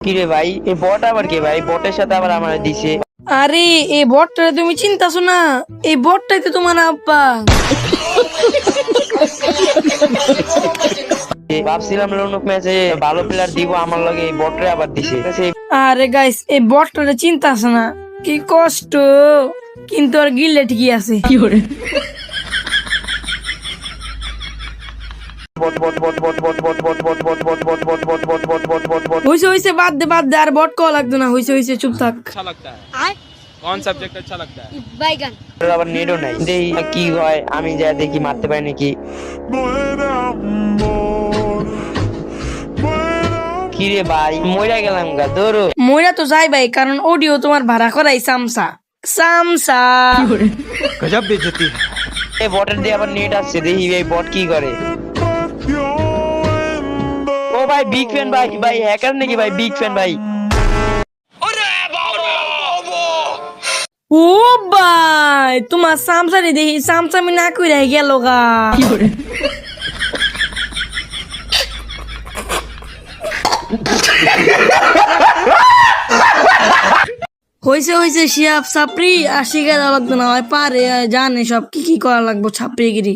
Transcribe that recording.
কিরে ভাই এই বট আবার কে ভাই? বটের সাথে আবার আমার দিছে। আরে এই বটটা তুমি চিন্তাছো না, এই বটটাই তো তোমার আব্বা। ভাবছিলাম লোনক ম্যাচে ভালো প্লেয়ার দিব, আমার লগে এই বটরে আবার দিছে। আরে গাইস এই বটটা চিন্তাছো না, কি কষ্ট, কিন্তু আর গিললে ঠিকই আছে। হইছে হইছে, বাদ দে বাদ দে, আর বট কল লাগতো না, হইছে হইছে, চুপ থাক। अच्छा लगता है कौन सब्जेक्ट अच्छा लगता है बैगन। আবার নেটও নাই, দেখি কি হয়, আমি যা দেখি মারতে পারি নাকি। কিরে ভাই মইরা গেলাম গা, ধরো। মইরা তো যাই ভাই, কারণ অডিও তোমার ভাড়া করাই সামসা সামসা। गजब बेइज्जती है এই বটের দিয়ে আবার নেট আসছে, দেখি এই বট কি করে। ও ভাই বিগ ফ্যান ভাই, ভাই হ্যাকার নাকি ভাই? বিগ ফ্যান ভাই। ও ভাই তোমার সামসারে দেখি সামসামি না কইরা গেল গা। হইছে হইছে, শিয়াব সাপরি আর শিখে দেওয়া লাগতো না, হয় পারে জানে সব কি কি করা লাগবো ছাপড়িগিরি।